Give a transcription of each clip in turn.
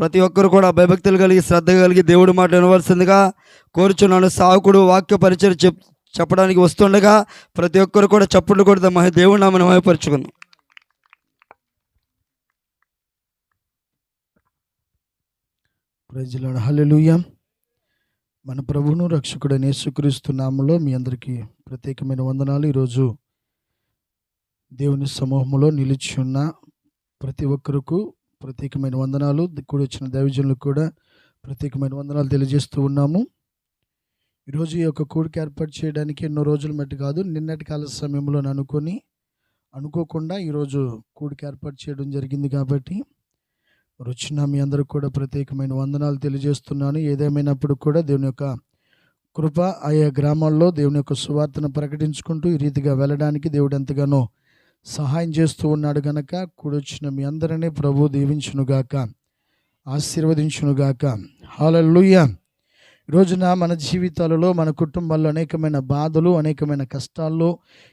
ప్రతి ఒక్కరు కూడా భయభక్తులు కలిగి శ్రద్ధ కలిగి దేవుడి మాట వినవలసిందిగా కోరుచున్నాను. సాకుడు వాక్య పరిచయం చెప్పడానికి వస్తుండగా ప్రతి ఒక్కరు కూడా చప్పుళ్ళు కొడితే దేవుడి నామమును మహిమపరచుకుందాం. Praise the lord. హల్లెలూయా. మన ప్రభువును రక్షకుడైన యేసుక్రీస్తు నామములో మీ అందరికీ ప్రత్యేకమైన వందనాలు. ఈరోజు దేవుని సమూహంలో నిలిచి ఉన్న ప్రతి ఒక్కరికి ప్రత్యేకమైన వందనాలు. కూడి వచ్చిన దైవజనులకు కూడా ప్రత్యేకమైన వందనాలు తెలియజేస్తూ ఉన్నాము. ఈరోజు ఈ యొక్క కూడిక ఏర్పాటు చేయడానికి ఎన్నో రోజుల మట్టి కాదు, నిన్నటి కాల సమయంలో అనుకోకుండా ఈరోజు కూడిక ఏర్పాటు చేయడం జరిగింది. కాబట్టి వచ్చిన మీ అందరికి కూడా ప్రత్యేకమైన వందనాలు తెలియజేస్తున్నాను. ఏదేమైనప్పుడు కూడా దేవుని యొక్క కృప ఆయా గ్రామాల్లో దేవుని యొక్క సువార్తను ప్రకటించుకుంటూ ఈ రీతిగా వెళ్ళడానికి దేవుడు ఎంతగానో సహాయం చేస్తూ ఉన్నాడు. గనక కూడొచ్చిన మీ అందరినీ ప్రభు దీవించునుగాక, ఆశీర్వదించునుగాక. హల్లెలూయా. ఈరోజున మన జీవితాలలో మన కుటుంబాల్లో అనేకమైన బాధలు, అనేకమైన కష్టాల్లో,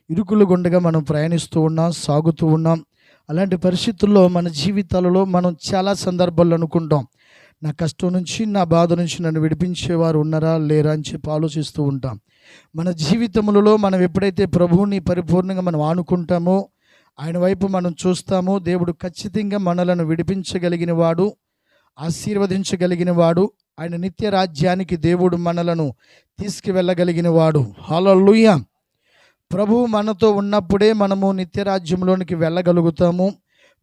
ఇరుకులు గుండగా మనం ప్రయాణిస్తూ ఉన్నాం, సాగుతూ ఉన్నాం. అలాంటి పరిస్థితుల్లో మన జీవితాలలో మనం చాలా సందర్భాల్లో అనుకుంటాం, నా కష్టం నుంచి, నా బాధ నుంచి నన్ను విడిపించేవారు ఉన్నారా లేరా అని చెప్పి ఆలోచిస్తూ ఉంటాం. మన జీవితములలో మనం ఎప్పుడైతే ప్రభువుని పరిపూర్ణంగా మనం ఆనుకుంటామో, ఆయన వైపు మనం చూస్తామో, దేవుడు ఖచ్చితంగా మనలను విడిపించగలిగిన వాడు, ఆశీర్వదించగలిగిన వాడు, ఆయన నిత్య రాజ్యానికి దేవుడు మనలను తీసుకువెళ్ళగలిగిన వాడు. హల్లెలూయా. ప్రభువు మనతో ఉన్నప్పుడే మనము నిత్యరాజ్యంలోనికి వెళ్ళగలుగుతాము.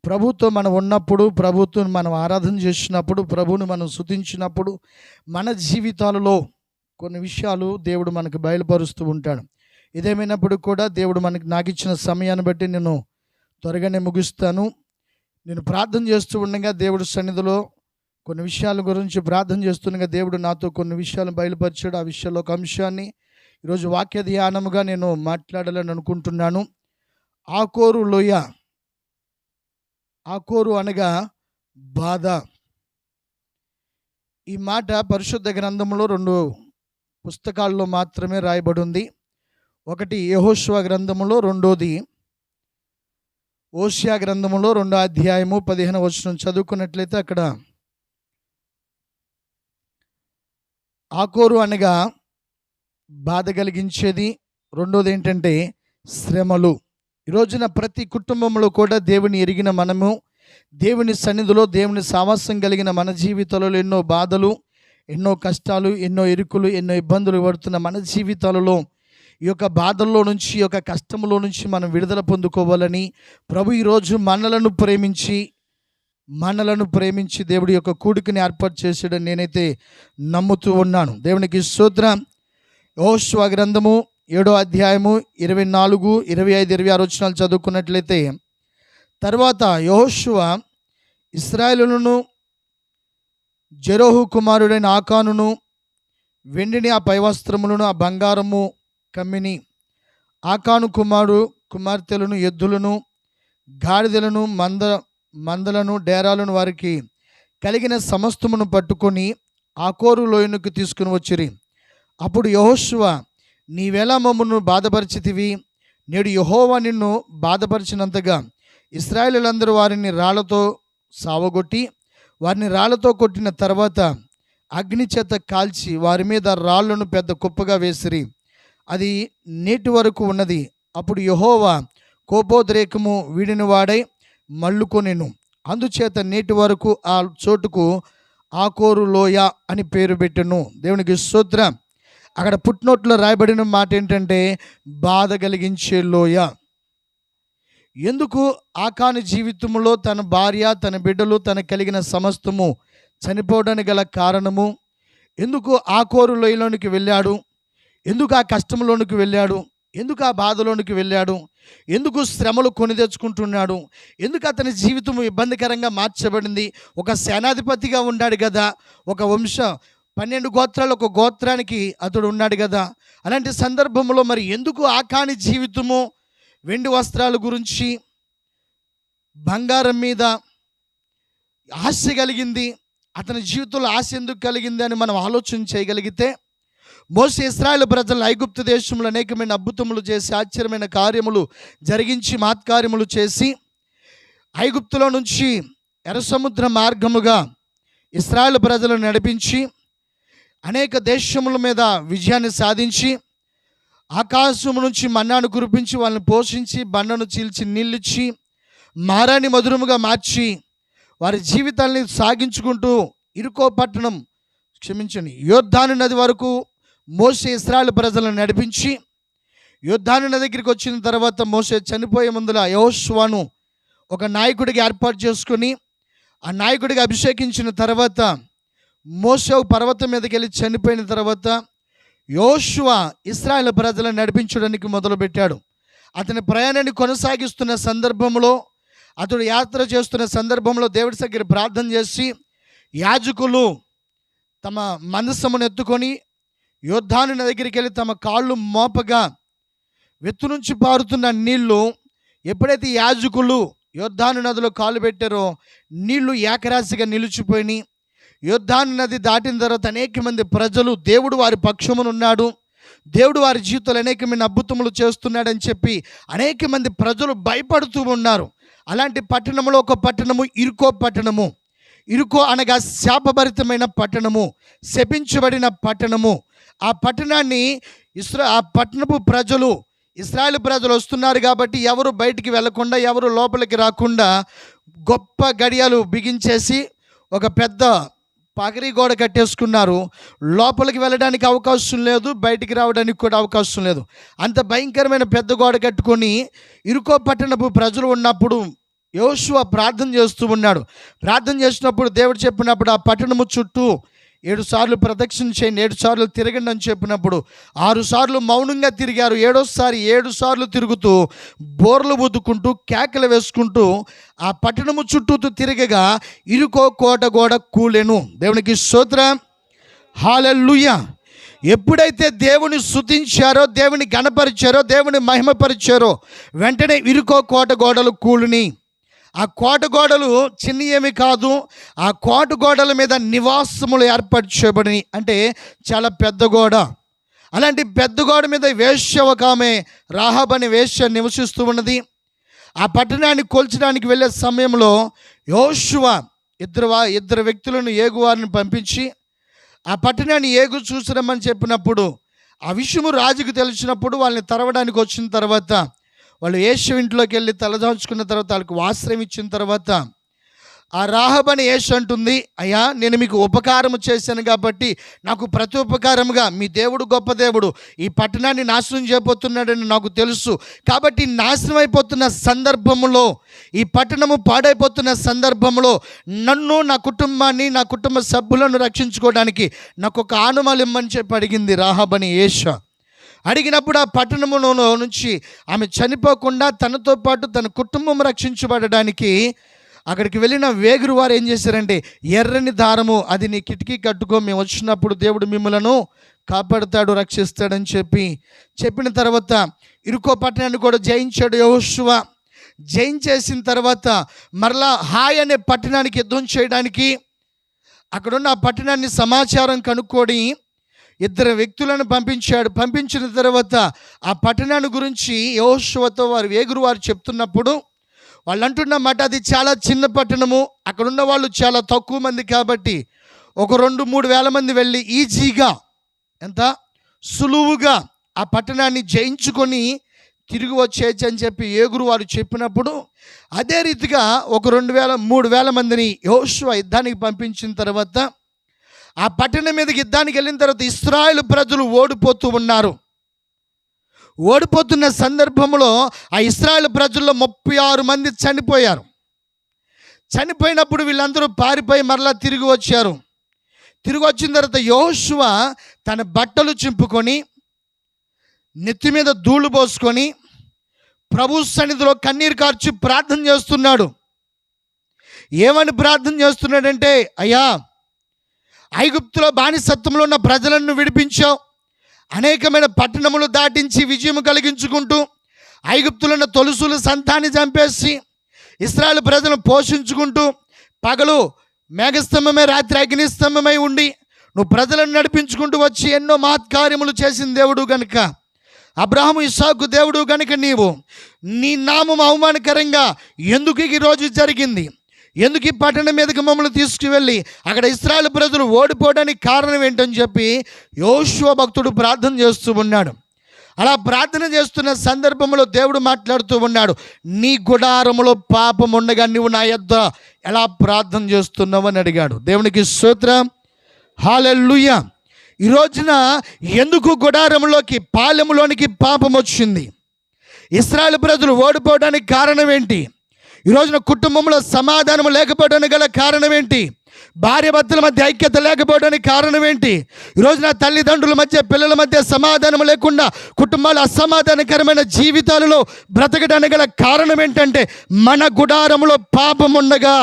ప్రభుతో మనం ఉన్నప్పుడు, ప్రభుతో మనం ఆరాధన చేసినప్పుడు, ప్రభువుని మనం స్తుతించినప్పుడు మన జీవితాలలో కొన్ని విషయాలు దేవుడు మనకు బయలుపరుస్తూ ఉంటాడు. ఇదేమైనప్పుడు కూడా దేవుడు నాకు ఇచ్చిన సమయాన్ని బట్టి నేను త్వరగానే ముగిస్తాను. నేను ప్రార్థన చేస్తూ ఉండగా దేవుడి సన్నిధిలో కొన్ని విషయాల గురించి ప్రార్థన చేస్తుండగా దేవుడు నాతో కొన్ని విషయాలను బయలుపరిచాడు. ఆ విషయంలో ఒక అంశాన్ని ఈరోజు వాక్య ధ్యానముగా నేను మాట్లాడాలని అనుకుంటున్నాను. ఆకోరు లోయ. ఆకోరు అనగా బాధ. ఈ మాట పరిశుద్ధ గ్రంథంలో 2 పుస్తకాల్లో మాత్రమే రాయబడి ఉంది. ఒకటి యెహోషువ గ్రంథములో, రెండోది ఓషియా గ్రంథములో 2వ అధ్యాయము 15వ వచనం చదువుకున్నట్లయితే అక్కడ ఆకోరు అనగా బాధ కలిగించేది, రెండోది ఏంటంటే శ్రమలు. ఈరోజున ప్రతి కుటుంబంలో కూడా దేవుని ఎరిగిన మనము, దేవుని సన్నిధిలో దేవుని సావాసం కలిగిన మన జీవితాలలో ఎన్నో బాధలు, ఎన్నో కష్టాలు, ఎన్నో ఇరుకులు, ఎన్నో ఇబ్బందులు పడుతున్న మన జీవితాలలో ఈ యొక్క బాధల్లో నుంచి, ఈ యొక్క కష్టంలో నుంచి మనం విడుదల పొందుకోవాలని ప్రభు ఈరోజు మనలను ప్రేమించి దేవుడి యొక్క కూడికని ఏర్పాటు చేసాడని నేనైతే నమ్ముతూ ఉన్నాను. దేవునికి స్తోత్రం. యెహోషువ గ్రంథము 7వ అధ్యాయము 24, 25, 26 వచనాలు చదువుకున్నట్లయితే, తర్వాత యెహోషువ ఇశ్రాయేలును జెరోహు కుమారుడైన ఆకానును వెండిని, ఆ పైవస్త్రములను, ఆ బంగారము కమ్మిని, ఆకాను కుమార్తెలను, ఎద్దులను, గాడిదలను, మందలను, డేరాలను, వారికి కలిగిన సమస్తమును పట్టుకొని ఆకోరు లోయనుకు తీసుకుని వచ్చిరి. అప్పుడు యెహోషువ, నీవెలా మమ్మను బాధపరిచితివి? నేడు యెహోవా నిన్ను బాధపరిచినంతగా ఇశ్రాయేలులందరూ వారిని రాళ్లతో సావగొట్టి, వారిని రాళ్లతో కొట్టిన తర్వాత అగ్ని చేత కాల్చి వారి మీద రాళ్లను పెద్ద కుప్పగా వేసిరి. అది నేటి వరకు ఉన్నది. అప్పుడు యెహోవా కోపోద్రేకము వీడిన వాడై మళ్ళుకొనెను. అందుచేత నేటి వరకు ఆ చోటుకు ఆకోరు లోయ అని పేరు పెట్టెను. దేవునికి స్తోత్రం. అక్కడ పుట్నోట్లో రాయబడిన మాట ఏంటంటే బాధ కలిగించే లోయ. ఎందుకు ఆకాను జీవితంలో తన భార్య, తన బిడ్డలు, తనకు కలిగిన సమస్తము చనిపోవడానికి గల కారణము, ఎందుకు ఆకోరు లోయలోనికి వెళ్ళాడు, ఎందుకు ఆ కష్టంలోనికి వెళ్ళాడు, ఎందుకు ఆ బాధలోనికి వెళ్ళాడు, ఎందుకు శ్రమలు కొని తెచ్చుకుంటున్నాడు, ఎందుకు అతని జీవితం ఇబ్బందికరంగా మార్చబడింది? ఒక సేనాధిపతిగా ఉన్నాడు కదా, ఒక 12 గోత్రాలు ఒక గోత్రానికి అతడు ఉన్నాడు కదా. అలాంటి సందర్భంలో మరి ఎందుకు ఆకాని జీవితము వెండి వస్త్రాల గురించి, బంగారం మీద ఆశ కలిగింది? అతని జీవితంలో ఆశ ఎందుకు కలిగింది అని మనం ఆలోచన చేయగలిగితే, మోసే ఇశ్రాయేలు ప్రజలు ఐగుప్తు దేశంలో అనేకమైన అద్భుతములు చేసి, ఆశ్చర్యమైన కార్యములు జరిగించి, మహత్కార్యములు చేసి, ఐగుప్తులో నుంచి ఎర్ర సముద్ర మార్గముగా ఇశ్రాయేలు ప్రజలను నడిపించి అనేక దేశముల మీద విజయాన్ని సాధించి ఆకాశం నుంచి మన్నాను కురిపించి వాళ్ళని పోషించి బండను చీల్చి నీళ్ళిచ్చి మారాన్ని మధురముగా మార్చి వారి జీవితాన్ని సాగించుకుంటూ ఇరుకో పట్టణం యోర్దాను నది వరకు మోషే ఇశ్రాయేలు ప్రజలను నడిపించి యోర్దాను నది దగ్గరికి వచ్చిన తర్వాత మోషే చనిపోయే ముందుల యెహోషువను ఒక నాయకుడికి ఏర్పాటు చేసుకొని ఆ నాయకుడికి అభిషేకించిన తర్వాత మోషే పర్వతం మీదకి వెళ్ళి చనిపోయిన తర్వాత యెహోషువ ఇశ్రాయేలు ప్రజలను నడిపించడానికి మొదలుపెట్టాడు. అతని ప్రయాణాన్ని కొనసాగిస్తున్న సందర్భంలో, అతడు యాత్ర చేస్తున్న సందర్భంలో దేవుడి దగ్గర ప్రార్థన చేసి యాజకులు తమ మందసమును ఎత్తుకొని యోర్దాను నది దగ్గరికి వెళ్ళి తమ కాళ్ళు మోపగా వెత్తు నుంచి పారుతున్న నీళ్లు ఎప్పుడైతే యాజకులు యోర్దాను నదిలో కాలు పెట్టారో నీళ్లు ఏకరాశిగా నిలిచిపోయినాయి. యోర్దాను నది దాటిన తర్వాత అనేక మంది ప్రజలు దేవుడు వారి పక్షమునున్నాడు, దేవుడు వారి జీవితంలో అనేకమైన అద్భుతములు చేస్తున్నాడని చెప్పి అనేక మంది ప్రజలు భయపడుతూ ఉన్నారు. అలాంటి పట్టణంలో ఒక పట్టణము ఇరుకో పట్టణము. ఇరుకో అనగా శాపభరితమైన పట్టణము, శపించబడిన పట్టణము. ఆ పట్టణాన్ని ఆ పట్టణపు ప్రజలు, ఇశ్రాయేలు ప్రజలు వస్తున్నారు కాబట్టి ఎవరు బయటికి వెళ్లకుండా, ఎవరు లోపలికి రాకుండా గొప్ప గడియాలు బిగించేసి ఒక పెద్ద పగరి గోడ కట్టేసుకున్నారు. లోపలికి వెళ్ళడానికి అవకాశం లేదు, బయటికి రావడానికి కూడా అవకాశం లేదు. అంత భయంకరమైన పెద్ద గోడ కట్టుకొని ఇరుకో పట్టణపు ప్రజలు ఉన్నప్పుడు యెహోషువ ప్రార్థన చేస్తూ ఉన్నాడు. ప్రార్థన చేసినప్పుడు దేవుడు చెప్పినప్పుడు ఆ పట్టణము చుట్టూ 7 సార్లు ప్రదక్షిణ చేయండి, 7 సార్లు తిరగండి అని చెప్పినప్పుడు 6 సార్లు మౌనంగా తిరిగారు. 7వ సారి 7 సార్లు తిరుగుతూ బోర్లు బుద్దుకుంటూ కేకలు వేసుకుంటూ ఆ పట్టణము చుట్టూ తిరగగా ఇరుకో కోట గోడ కూలెను. దేవునికి స్తోత్రం, హల్లెలూయా. ఎప్పుడైతే దేవుని స్తుతించారో, దేవుని గణపరిచారో, దేవుని మహిమపరిచారో వెంటనే ఇరుకో కోట గోడలు కూలిని. ఆ కోట గోడలు చిన్న ఏమి కాదు, ఆ కోట గోడల మీద నివాసములు ఏర్పాటు చేయబడినాయి. అంటే చాలా పెద్ద గోడ. అలాంటి పెద్ద గోడ మీద వేశ్య ఒక ఆమె రాహాబ్ అనే వేశ్య నివసిస్తూ ఉన్నది. ఆ పట్టణాన్ని కొల్చడానికి వెళ్ళే సమయంలో యెహోషువ ఇద్దరు వ్యక్తులను ఏగువారిని పంపించి ఆ పట్టణాన్ని ఏగు చూసిరమ్మని చెప్పినప్పుడు ఆ విషయము రాజుకు తెలిసినప్పుడు వాళ్ళని తరవడానికి వచ్చిన తర్వాత వాళ్ళు యేషు ఇంట్లోకి వెళ్ళి తలదాల్చుకున్న తర్వాత వాళ్ళకి ఆశ్రయం ఇచ్చిన తర్వాత ఆ రాహాబ్ అని యేషు అంటుంది, అయ్యా నేను మీకు ఉపకారము చేశాను కాబట్టి నాకు ప్రతి ఉపకారముగా మీ దేవుడు గొప్ప దేవుడు, ఈ పట్టణాన్ని నాశనం చేయబోతున్నాడని నాకు తెలుసు. కాబట్టి నాశనం అయిపోతున్న సందర్భంలో, ఈ పట్టణము పాడైపోతున్న సందర్భంలో నన్ను, నా కుటుంబాన్ని, నా కుటుంబ సభ్యులను రక్షించుకోవడానికి నాకు ఒక ఆనుమలు ఇమ్మని చెప్పి అడిగింది రాహాబ్ అని యేషు. అడిగినప్పుడు ఆ పట్టణములో నుంచి ఆమె చనిపోకుండా తనతో పాటు తన కుటుంబం రక్షించబడడానికి అక్కడికి వెళ్ళిన వేగురు వారు ఏం చేశారంటే, ఎర్రని దారము అది నీ కిటికీ కట్టుకో, మేము వచ్చినప్పుడు దేవుడు మిమ్మలను కాపాడుతాడు, రక్షిస్తాడని చెప్పిన తర్వాత ఇరుకో పట్టణాన్ని కూడా జయించాడు యెహోషువ. జయించేసిన తర్వాత మరలా హాయ్ అనే పట్టణానికి యుద్ధం చేయడానికి అక్కడున్న ఆ పట్టణాన్ని సమాచారం కనుక్కొని 2 వ్యక్తులను పంపించాడు. పంపించిన తర్వాత ఆ పట్టణాన్ని గురించి యెహోషువతో వేగురు వారు చెప్తున్నప్పుడు వాళ్ళు అంటున్నమాట, అది చాలా చిన్న పట్టణము, అక్కడున్న వాళ్ళు చాలా తక్కువ మంది కాబట్టి ఒక 2-3 వేల మంది వెళ్ళి ఈజీగా సులువుగా ఆ పట్టణాన్ని జయించుకొని తిరిగి వచ్చేయచ్చు అని చెప్పి ఏగురు వారు చెప్పినప్పుడు అదే రీతిగా ఒక 2,000-3 వేల మందిని యెహోషువ యుద్ధానికి పంపించిన తర్వాత ఆ పట్టణం మీదకి యుద్ధానికి వెళ్ళిన తర్వాత ఇశ్రాయేలు ప్రజలు ఓడిపోతూ ఉన్నారు. ఓడిపోతున్న సందర్భంలో ఆ ఇశ్రాయేలు ప్రజల్లో 36 మంది చనిపోయారు. చనిపోయినప్పుడు వీళ్ళందరూ పారిపోయి మరలా తిరిగి వచ్చారు. తిరిగి వచ్చిన తర్వాత యెహోషువ తన బట్టలు చింపుకొని నెత్తి మీద ధూళి పోసుకొని ప్రభు సన్నిధిలో కన్నీరు కార్చి ప్రార్థన చేస్తున్నాడు. ఏమని ప్రార్థన చేస్తున్నాడంటే, అయ్యా ఐగుప్తులో బానిసత్వంలో ఉన్న ప్రజలను విడిపించావు, అనేకమైన పట్టణములు దాటించి విజయం కలిగించుకుంటూ ఐగుప్తులో ఉన్న తొలుసులు సంతాన్ని చంపేసి ఇశ్రాయేలు ప్రజలను పోషించుకుంటూ పగలు మేఘస్తంభమై రాత్రి అగ్నిస్తంభమై ఉండి నువ్వు ప్రజలను నడిపించుకుంటూ వచ్చి ఎన్నో మహత్కార్యములు చేసిన దేవుడు గనుక, అబ్రహాము ఇస్సాకు దేవుడు గనుక నీ నామం అవమానకరంగా ఎందుకు ఈరోజు జరిగింది, ఎందుకు ఈ పట్టణం మీదకి మమ్మల్ని తీసుకువెళ్ళి అక్కడ ఇశ్రాయేలు ప్రజలు ఓడిపోవడానికి కారణం ఏంటని చెప్పి యోషువ భక్తుడు ప్రార్థన చేస్తూ ఉన్నాడు. అలా ప్రార్థన చేస్తున్న సందర్భంలో దేవుడు మాట్లాడుతూ ఉన్నాడు, నీ గుడారములో పాపం ఉండగా నువ్వు నా యొద్ద ఎలా ప్రార్థన చేస్తున్నావు అని అడిగాడు. దేవునికి స్తోత్రం, హల్లెలూయా. ఈ రోజున ఎందుకు గుడారంలోకి పాలెములోనికి పాపం వచ్చింది? ఇశ్రాయేలు ప్రజలు ఓడిపోవడానికి కారణం ఏంటి? ఈ రోజున కుటుంబంలో సమాధానం లేకపోవడానికి గల కారణం ఏంటి? భార్య భర్తల మధ్య ఐక్యత లేకపోవడానికి కారణం ఏంటి? ఈ రోజున తల్లిదండ్రుల మధ్య పిల్లల మధ్య సమాధానం లేకుండా కుటుంబాలు అసమాధానకరమైన జీవితాలలో బ్రతకడానికి గల కారణం ఏంటంటే మన గుడారంలో పాపం ఉండగా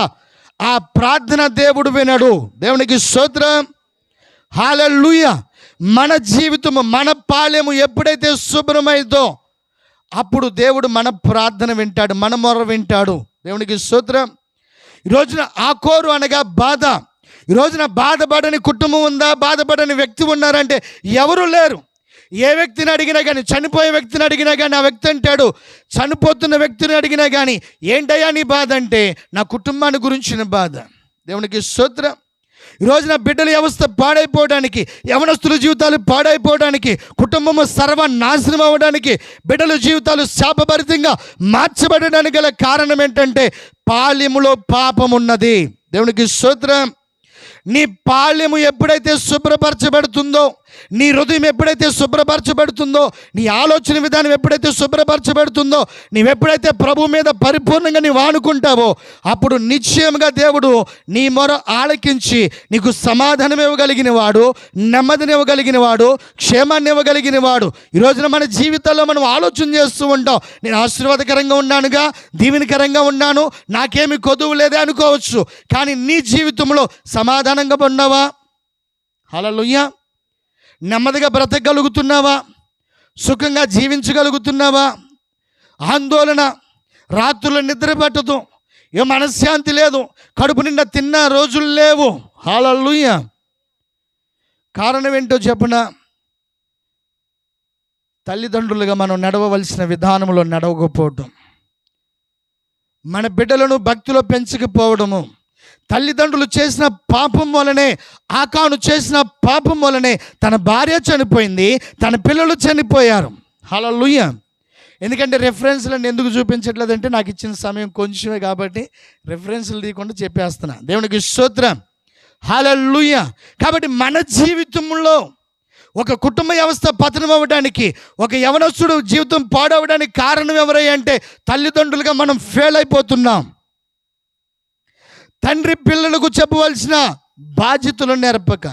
ఆ ప్రార్థన దేవుడు వినడు. దేవునికి స్తోత్రం, హల్లెలూయా. మన జీవితము మన పాలెము ఎప్పుడైతే శుభ్రమైందో అప్పుడు దేవుడు మన ప్రార్థన వింటాడు, మన మొర వింటాడు. దేవునికి స్తోత్రం. ఈ రోజున ఆకోరు అనగా బాధ. ఈ రోజున బాధపడని కుటుంబం ఉందా? బాధపడని వ్యక్తి ఉన్నారంటే ఎవరు లేరు. ఏ వ్యక్తిని అడిగినా కానీ, చనిపోయే వ్యక్తిని అడిగినా కానీ ఆ వ్యక్తి అంటాడు, చనిపోతున్న వ్యక్తిని అడిగినా కానీ ఏంటయ్యా నీ బాధ అంటే నా కుటుంబాన్ని గురించిన బాధ. దేవునికి స్తోత్రం. ఈ రోజున బిడ్డల వ్యవస్థ పాడైపోవడానికి, యవనస్తుల జీవితాలు పాడైపోవడానికి, కుటుంబము సర్వనాశనం అవ్వడానికి, బిడ్డల జీవితాలు శాపభరితంగా మార్చబడడానికి గల కారణం ఏంటంటే పాలెములో పాపం ఉన్నది. దేవునికి స్తోత్రం. నీ పాలెము ఎప్పుడైతే శుభ్రపరచబడుతుందో, నీ హృదయం ఎప్పుడైతే శుభ్రపరచబడుతుందో, నీ ఆలోచన విధానం ఎప్పుడైతే శుభ్రపరచబడుతుందో, నీవెప్పుడైతే ప్రభు మీద పరిపూర్ణంగా నీవు ఆనుకుంటావో అప్పుడు నిశ్చయంగా దేవుడు నీ మొర ఆలకించి నీకు సమాధానం ఇవ్వగలిగిన వాడు, నెమ్మదిని ఇవ్వగలిగిన వాడు, క్షేమాన్ని ఇవ్వగలిగిన వాడు. ఈ రోజున మన జీవితాల్లో మనం ఆలోచన చేస్తూ ఉంటాం, నేను ఆశీర్వాదకరంగా ఉన్నానుగా, దీవెనకరంగా ఉన్నాను, నాకేమి కొదువు లేదే అనుకోవచ్చు. కానీ నీ జీవితంలో సమాధానంగా ఉన్నావా? హల్లెలూయా. నెమ్మదిగా బ్రతకగలుగుతున్నావా? సుఖంగా జీవించగలుగుతున్నావా? ఆందోళన, రాత్రులు నిద్ర పట్టదు, ఏ మనశ్శాంతి లేదు, కడుపు నిండా తిన్న రోజులు లేవు. హల్లెలూయా. కారణం ఏంటో చెప్పనా? తల్లిదండ్రులుగా మనం నడవవలసిన విధానంలో నడవకపోవడం, మన బిడ్డలను భక్తిలో పెంచకపోవడము, తల్లిదండ్రులు చేసిన పాపం వలనే, ఆకాను చేసిన పాపం వలనే తన భార్య చనిపోయింది, తన పిల్లలు చనిపోయారు. హల్లెలూయా. ఎందుకంటే రెఫరెన్స్లను ఎందుకు చూపించట్లేదంటే నాకు ఇచ్చిన సమయం కొంచెమే కాబట్టి రెఫరెన్స్లు తీయకుండా చెప్పేస్తున్నా. దేవునికి స్తోత్రం, హల్లెలూయా. కాబట్టి మన జీవితంలో ఒక కుటుంబ వ్యవస్థ పతనం అవ్వడానికి, ఒక యవనస్తుడు జీవితం పాడవడానికి కారణం ఎవరై అంటే తల్లిదండ్రులుగా మనం ఫెయిల్ అయిపోతున్నాం. తండ్రి పిల్లలకు చెప్పవలసిన బాధ్యతలు నేర్పక,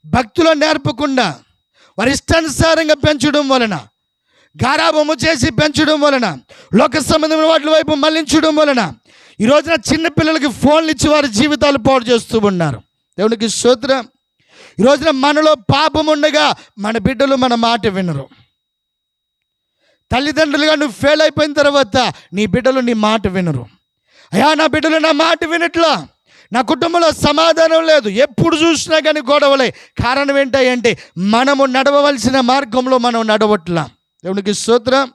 భక్తులు నేర్పకుండా వారి ఇష్టానుసారంగా పెంచడం వలన, గారాబము చేసి పెంచడం వలన, లోక సంబంధమైన వాటి వైపు మళ్లించడం వలన ఈ రోజున చిన్న పిల్లలకి ఫోన్లు ఇచ్చి వారి జీవితాలు పాడు చేస్తూ ఉన్నారు. దేవునికి స్తోత్రం. ఈ రోజున మనలో పాపం ఉండగా మన బిడ్డలు మన మాట వినరు. తల్లిదండ్రులుగా నువ్వు ఫెయిల్ అయిపోయిన తర్వాత నీ బిడ్డలు నీ మాట వినరు. అయ్యా నా బిడ్డలు నా మాట వినట్లా, నా కుటుంబంలో సమాధానం లేదు, ఎప్పుడు చూసినా కానీ గొడవలే. కారణం ఏంటంటే మనము నడవవలసిన మార్గంలో మనం నడవట్లా. దేవునికి స్తోత్రం.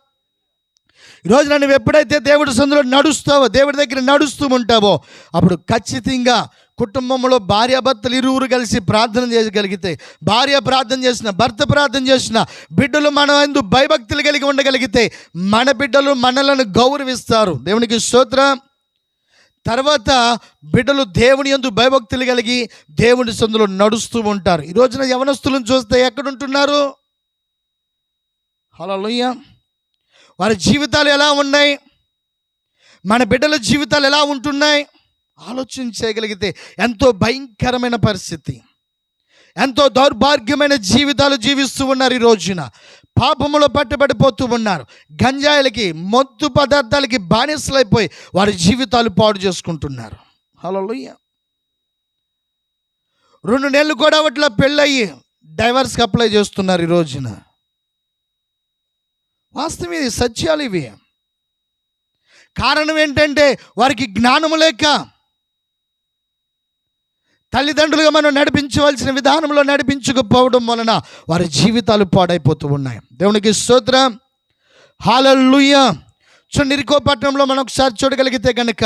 ఈరోజు నువ్వు ఎప్పుడైతే దేవుడి సందులో నడుస్తావో, దేవుడి దగ్గర నడుస్తూ ఉంటావో అప్పుడు ఖచ్చితంగా కుటుంబంలో భార్యాభర్తలు ఇరువురు కలిసి ప్రార్థన చేయగలిగితే, భార్య ప్రార్థన చేసిన, భర్త ప్రార్థన చేసిన, బిడ్డలు మన యందు భయభక్తులు కలిగి ఉండగలిగితే మన బిడ్డలు మనలను గౌరవిస్తారు. దేవునికి స్తోత్రం. తర్వాత బిడ్డలు దేవుని యందు భయభక్తులు కలిగి దేవుని సందులో నడుస్తూ ఉంటారు. ఈ రోజున యవనస్తులను చూస్తే ఎక్కడుంటున్నారు? హల్లెలూయా. వారి జీవితాలు ఎలా ఉన్నాయి? మన బిడ్డల జీవితాలు ఎలా ఉంటున్నాయి? ఆలోచన చేయగలిగితే ఎంతో భయంకరమైన పరిస్థితి, ఎంతో దౌర్భాగ్యమైన జీవితాలు జీవిస్తూ ఉన్నారు. ఈ రోజున పాపములో పట్టుబడిపోతూ ఉన్నారు. గంజాయిలకి, మత్తు పదార్థాలకి బానిసలైపోయి వారి జీవితాలు పాడు చేసుకుంటున్నారు. హల్లెలూయా. 2 నెలలు కూడా వాటిలో పెళ్ళయ్యి డైవర్స్కి అప్లై చేస్తున్నారు ఈ రోజున. వాస్తవం ఇది, సత్యాలు ఇవి. కారణం ఏంటంటే వారికి జ్ఞానము లేక, తల్లిదండ్రులుగా మనం నడిపించవలసిన విధానంలో నడిపించకపోవడం వలన వారి జీవితాలు పాడైపోతూ ఉన్నాయి. దేవునికి స్తోత్రం, హల్లెలూయా. సో యెరికో పట్టణంలో మనం ఒకసారి చూడగలిగితే కనుక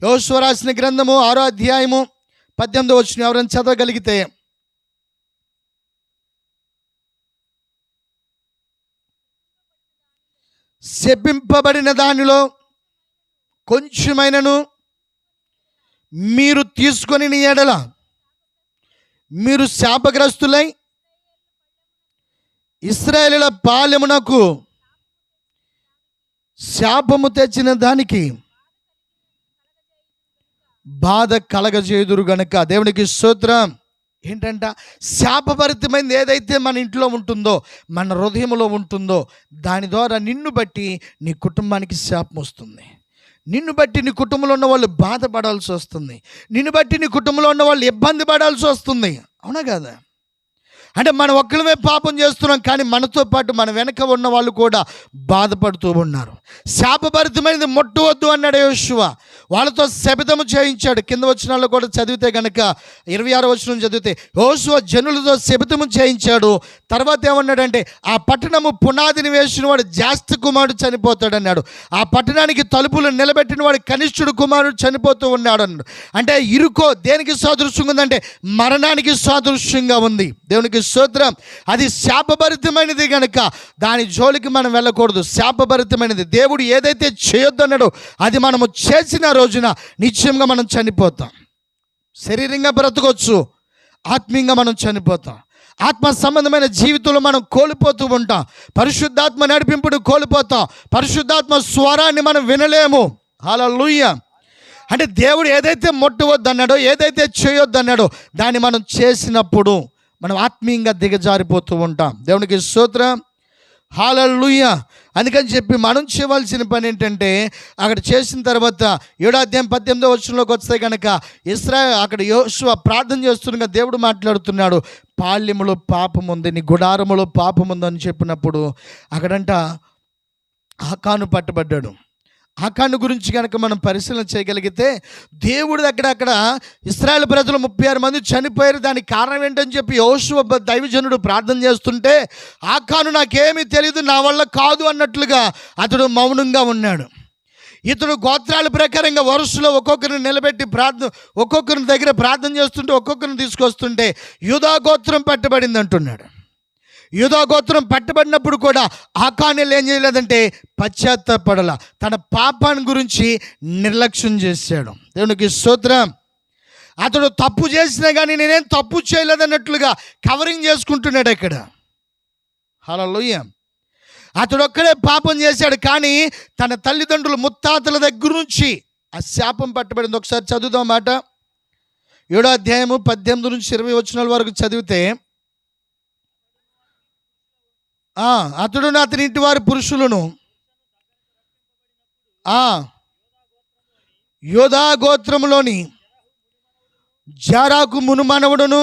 యోషువ రాసిన గ్రంథము 6వ అధ్యాయము 18వ వచనం ఎవరైనా చదవగలిగితే. శపింపబడిన దానిలో కొంచెమైనను మీరు తీసుకొని నీ ఎడల మీరు శాపగ్రస్తులై ఇశ్రాయేలుల పాలెమునకు శాపము తెచ్చిన దానికి బాధ కలగజేయుదురు గనుక. దేవునికి స్తోత్రం. ఏంటంట? శాపభరితమైనది ఏదైతే మన ఇంట్లో ఉంటుందో, మన హృదయంలో ఉంటుందో, దాని ద్వారా నిన్ను బట్టి నీ కుటుంబానికి శాపం వస్తుంది. నిన్ను బట్టి నీ కుటుంబంలో ఉన్న వాళ్ళు బాధపడాల్సి వస్తుంది. నిన్ను బట్టి నీ కుటుంబంలో ఉన్న వాళ్ళు ఇబ్బంది పడాల్సి వస్తుంది. అవునా కదా? అంటే మనం ఒక్కళ్ళమే పాపం చేస్తున్నాం, కానీ మనతో పాటు మన వెనక ఉన్న వాళ్ళు కూడా బాధపడుతూ ఉన్నారు. శాపభరితమైనది ముట్టవద్దు అన్నాడు యోషువ. వాళ్ళతో శపథము చేయించాడు. కింద వచనాల్లో కూడా చదివితే కనుక 26వ వచనం చదివితే యోషువ జనులతో శపథము చేయించాడు. తర్వాత ఏమన్నాడంటే, ఆ పట్టణము పునాదిని వేసిన వాడు జ్యేష్ఠ కుమారుడు చనిపోతాడన్నాడు. ఆ పట్టణానికి తలుపులు నిలబెట్టిన వాడు కనిష్ఠుడు కుమారుడు చనిపోతూ ఉన్నాడు అన్నాడు. అంటే ఇరుకో దేనికి సాదృశ్యంగా ఉందంటే మరణానికి సాదృశ్యంగా ఉంది. దేవునికి స్తోత్రం. అది శాపభరితమైనది కనుక దాని జోలికి మనం వెళ్ళకూడదు. శాపభరితమైనది. దేవుడు ఏదైతే చేయొద్దన్నాడో అది మనము చేసిన రోజున నిశ్చయంగా మనం చనిపోతాం. శరీరంగా బ్రతకొచ్చు, ఆత్మీయంగా మనం చనిపోతాం. ఆత్మ సంబంధమైన జీవితంలో మనం కోల్పోతూ ఉంటాం. పరిశుద్ధాత్మ నడిపింపుడు కోల్పోతాం. పరిశుద్ధాత్మ స్వరాన్ని మనం వినలేము. హల్లెలూయా. అంటే దేవుడు ఏదైతే ముట్టవద్దన్నాడో, ఏదైతే చేయొద్దన్నాడో దాన్ని మనం చేసినప్పుడు మనం ఆత్మీయంగా దిగజారిపోతూ ఉంటాం. దేవునికి స్తోత్రం. హల్లెలూయా. అందుకని చెప్పి మనం చేయవలసిన పని ఏంటంటే, అక్కడ చేసిన తర్వాత 7వ అధ్యాయం 18వ వచనంలోకి వస్తే కనుక అక్కడ యోషువ ప్రార్థన చేస్తుండగా దేవుడు మాట్లాడుతున్నాడు. పాళ్యములో పాపం ఉంది, నీ గుడారములో పాపం ఉంది అని చెప్పినప్పుడు అక్కడంట ఆకాను పట్టబడ్డాడు. ఆకాను గురించి కనుక మనం పరిశీలన చేయగలిగితే, దేవుడు అక్కడ ఇశ్రాయేలు ప్రజలు 36 మంది చనిపోయారు. దానికి కారణం ఏంటని చెప్పి యోషువ దైవజనుడు ప్రార్థన చేస్తుంటే, ఆకాను నాకేమీ తెలియదు, నా వల్ల కాదు అన్నట్లుగా అతడు మౌనంగా ఉన్నాడు. ఇతడు గోత్రాల ప్రకారంగా వరుసలో ఒక్కొక్కరిని నిలబెట్టి ఒక్కొక్కరిని దగ్గర ప్రార్థన చేస్తుంటే ఒక్కొక్కరిని తీసుకొస్తుంటే యూదా గోత్రం పట్టబడింది అంటున్నాడు. యూదా గోత్రం పట్టబడినప్పుడు కూడా ఆకానులు ఏం చేయలేదంటే పశ్చాత్తాపడల, తన పాపాన్ని గురించి నిర్లక్ష్యం చేశాడు. దేవునికి స్తోత్రం. అతడు తప్పు చేసినా కానీ నేనేం తప్పు చేయలేదన్నట్లుగా కవరింగ్ చేసుకుంటున్నాడు ఇక్కడ. హల్లెలూయా. అతడు ఒక్కడే పాపం చేశాడు, కానీ తన తల్లిదండ్రులు ముత్తాతల దగ్గర నుంచి ఆ శాపం పట్టబడింది. ఒకసారి చదువుదాం మాట. 7వ అధ్యాయము 18 నుంచి 20 వచనాల వరకు చదివితే, అతడును అతని ఇంటి వారి పురుషులను యోధా గోత్రములోని జారాకు మును మనవుడును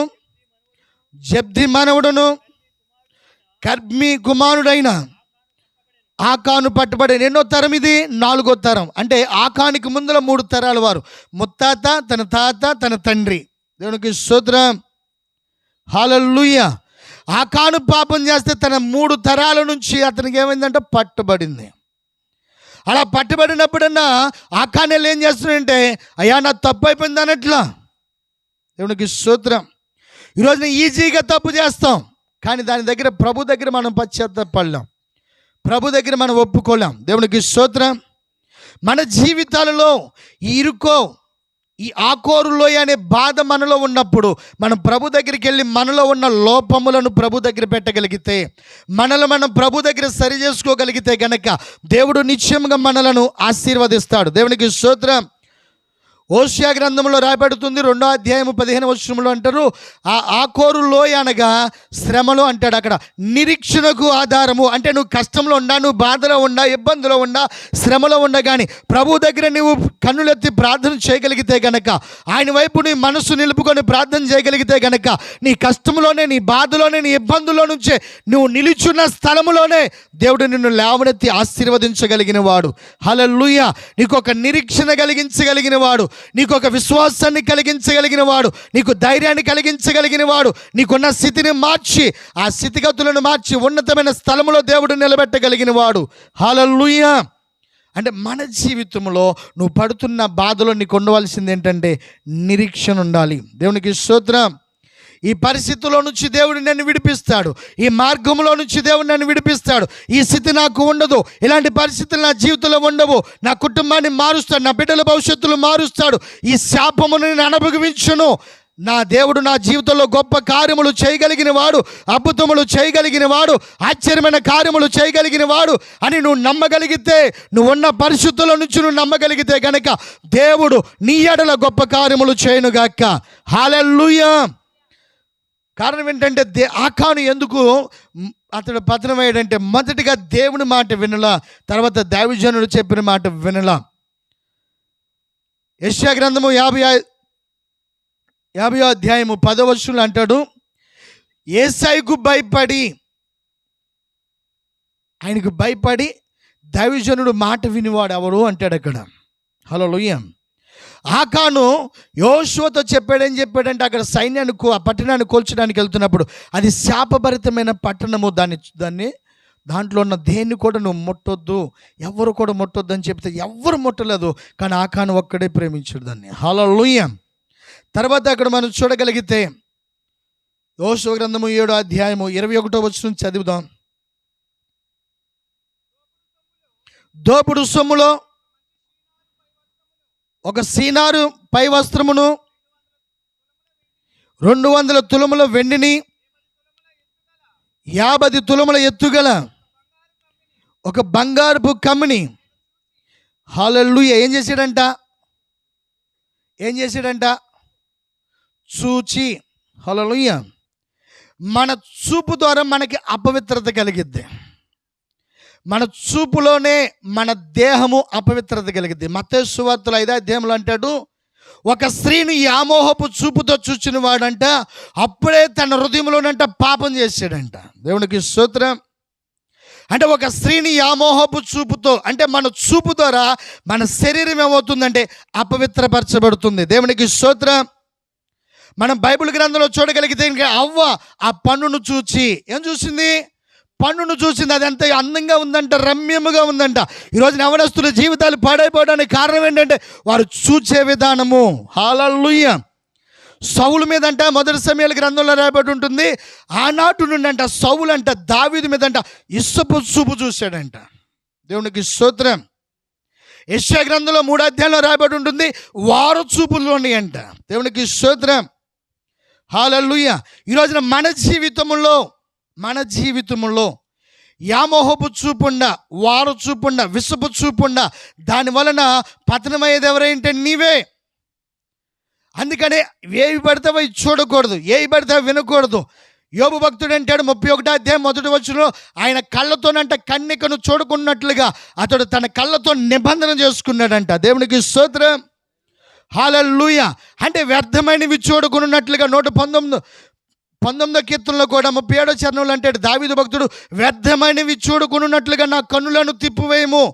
జబ్ది మనవుడును కర్మి కుమారుడైన ఆకాను పట్టుబడి. ఎన్నో తరం ఇది? 4వ తరం. అంటే ఆకానికి ముందర 3 తరాల వారు, ముత్తాత, తన తాత, తన తండ్రి. దేవునికి స్తోత్రం. హల్లెలూయా. ఆకాను పాపం చేస్తే తన 3 తరాల నుంచి అతనికి ఏమైందంటే పట్టుబడింది. అలా పట్టుబడినప్పుడన్నా ఆకానులు ఏం చేస్తున్నాడంటే, అయ్యా నా తప్పు అయిపోయింది అన్నట్లా. దేవునికి స్తోత్రం. ఈరోజున ఈజీగా తప్పు చేస్తాం, కానీ దాని దగ్గర ప్రభు దగ్గర మనం పశ్చాత్తాపడలేం, ప్రభు దగ్గర మనం ఒప్పుకోలేం. దేవునికి స్తోత్రం. మన జీవితాలలో ఈ ఆకోరు లోయ అనే బాధ మనలో ఉన్నప్పుడు మనం ప్రభు దగ్గరికి వెళ్ళి మనలో ఉన్న లోపములను ప్రభు దగ్గర పెట్టగలిగితే, మనల్ని మనం ప్రభు దగ్గర సరి చేసుకోగలిగితే గనక దేవుడు నిశ్చయంగా మనలను ఆశీర్వదిస్తాడు. దేవునికి స్తోత్రం. ఓషియా గ్రంథంలో రాయబడుతుంది 2వ అధ్యాయము 15వ వచనంలో అంటారు, ఆ ఆకోరు లోయ అనగా శ్రమలు అంటాడు. అక్కడ నిరీక్షణకు ఆధారము. అంటే నువ్వు కష్టంలో ఉండా, నువ్వు బాధలో ఉండా, ఇబ్బందులో ఉండా, శ్రమలో ఉండా, కానీ ప్రభు దగ్గర నువ్వు కన్నులెత్తి ప్రార్థన చేయగలిగితే గనక, ఆయన వైపు నీ మనసు నిలుపుకొని ప్రార్థన చేయగలిగితే గనక, నీ కష్టంలోనే, నీ బాధలోనే, నీ ఇబ్బందుల్లో నుంచే నువ్వు నిలుచున్న స్థలములోనే దేవుడు నిన్ను లేవనెత్తి ఆశీర్వదించగలిగిన వాడు. హల్లెలూయా. నీకు ఒక నిరీక్షణ కలిగించగలిగిన వాడు, నీకు ఒక విశ్వాసాన్ని కలిగించగలిగిన వాడు, నీకు ధైర్యాన్ని కలిగించగలిగిన వాడు, నీకున్న స్థితిని మార్చి, ఆ స్థితిగతులను మార్చి ఉన్నతమైన స్థలములో దేవుడు నిలబెట్టగలిగిన వాడు. హల్లెలూయా. అంటే మన జీవితంలో నువ్వు పడుతున్న బాధలో నీకు ఉండవలసింది ఏంటంటే నిరీక్షణ ఉండాలి. దేవునికి స్తోత్రం. ఈ పరిస్థితుల్లో నుంచి దేవుడు నన్ను విడిపిస్తాడు, ఈ మార్గంలో నుంచి దేవుడు నన్ను విడిపిస్తాడు, ఈ స్థితి నాకు ఉండదు, ఇలాంటి పరిస్థితులు నా జీవితంలో ఉండవు, నా కుటుంబాన్ని మారుస్తాడు, నా బిడ్డల భవిష్యత్తులు మారుస్తాడు, ఈ శాపమును నేను అనుభవించును, నా దేవుడు నా జీవితంలో గొప్ప కార్యములు చేయగలిగిన వాడు, అద్భుతములు చేయగలిగిన వాడు, ఆశ్చర్యమైన కార్యములు చేయగలిగిన వాడు అని నువ్వు నమ్మగలిగితే, నువ్వు ఉన్న పరిస్థితుల నుంచి నువ్వు నమ్మగలిగితే గనక దేవుడు నీ ఎడల గొప్ప కార్యములు చేయనుగాక. హల్లెలూయా. కారణం ఏంటంటే ఆకాను ఎందుకు అతడు పతనమయ్యాడంటే మొదటిగా దేవుని మాట వినలా, తర్వాత దైవజనుడు చెప్పిన మాట వినలా. యెషయా గ్రంథము 50వ అధ్యాయము 10వ వచనంలో అంటాడు, యేసయ్యకు భయపడి, ఆయనకు భయపడి దైవజనుడు మాట వినివాడు ఎవరు అంటాడు అక్కడ. హల్లెలూయా. ఆకాను యోషువతో చెప్పాడని చెప్పాడంటే అక్కడ సైన్యాన్ని ఆ పట్టణాన్ని కూల్చడానికి వెళ్తున్నప్పుడు అది శాపభరితమైన పట్టణము, దాంట్లో ఉన్న దేన్ని కూడా నువ్వు ముట్టొద్దు, ఎవరు కూడా ముట్టొద్దు అని చెప్తే ఎవరు ముట్టలేదు, కానీ ఆకాను ఒక్కడే ప్రేమించాడు దాన్ని. హల్లెలూయా. తర్వాత అక్కడ మనం చూడగలిగితే యోషువ గ్రంథము 7వ అధ్యాయము 21వ వచనం చదువుదాం. దోపుడు సొమ్ములో ఒక సీనారు పై వస్త్రమును 200 తులముల వెండిని 50 తులముల ఎత్తుగల ఒక బంగారపు కమ్మిని. హల్లెలూయా. ఏం చేశాడంట? చూచి. హల్లెలూయా. మన చూపు ద్వారా మనకి అపవిత్రత కలిగిద్ది, మన చూపులోనే మన దేహము అపవిత్రత కలిగిద్ది. మత్తయి సువార్తలో 5వ అధ్యాయంలో అంటాడు, ఒక స్త్రీని యామోహపు చూపుతో చూచిన వాడంట అప్పుడే తన హృదయంలోనంట పాపం చేశాడంట. దేవునికి స్తోత్రం. అంటే ఒక స్త్రీని యామోహపు చూపుతో, అంటే మన చూపు ద్వారా మన శరీరం ఏమవుతుందంటే అపవిత్రపరచబడుతుంది. దేవునికి స్తోత్రం. మనం బైబిల్ గ్రంథంలో చూడగలిగితే అవ్వ ఆ పన్నును చూచి ఏం చూసింది? పన్నును చూసింది. అది ఎంత అందంగా ఉందంట, రమ్యముగా ఉందంట. ఈరోజు యవ్వనస్తుల జీవితాలు పాడైపోవడానికి కారణం ఏంటంటే వారు చూచే విధానము. హల్లెలూయా. సౌలు మీద అంట మొదటి సమయాల గ్రంథంలో రాయబడి ఉంటుంది, ఆనాటి నుండి అంట సౌలు అంట దావీదు మీద అంట ఇస్సపు చూపు చూశాడంట. దేవునికి స్తోత్రం. యెషయా గ్రంథంలో 3వ అధ్యాయంలో రాయబడి ఉంటుంది, వారు చూపుల్లోని అంట. దేవునికి స్తోత్రం. హల్లెలూయా. ఈరోజున మన జీవితంలో యామోహపు చూపుండా, వారు చూపుండా, విసుపు చూపుండా, దాని వలన పతనమయ్యేది ఎవరైతే నీవే. అందుకనే ఏవి పడితే అవి చూడకూడదు, ఏవి పడితే అవి వినకూడదు. యోబు భక్తుడు అంటాడు 31వ అధ్యాయం 1వ వచనంలో, ఆయన కళ్ళతోనంట కన్నికను చూడకున్నట్లుగా అతడు తన కళ్ళతో నిబంధన చేసుకున్నాడంట. దేవునికి స్తోత్రం. హల్లెలూయా. అంటే వ్యర్థమైనవి చూడకున్నట్లుగా 119వ కీర్తనలో కూడా 37వ చరణంలో అంటాడు దావీదు భక్తుడు, వ్యర్థమైనవి చూడకున్నట్లుగా నా కన్నులను తిప్పివేయము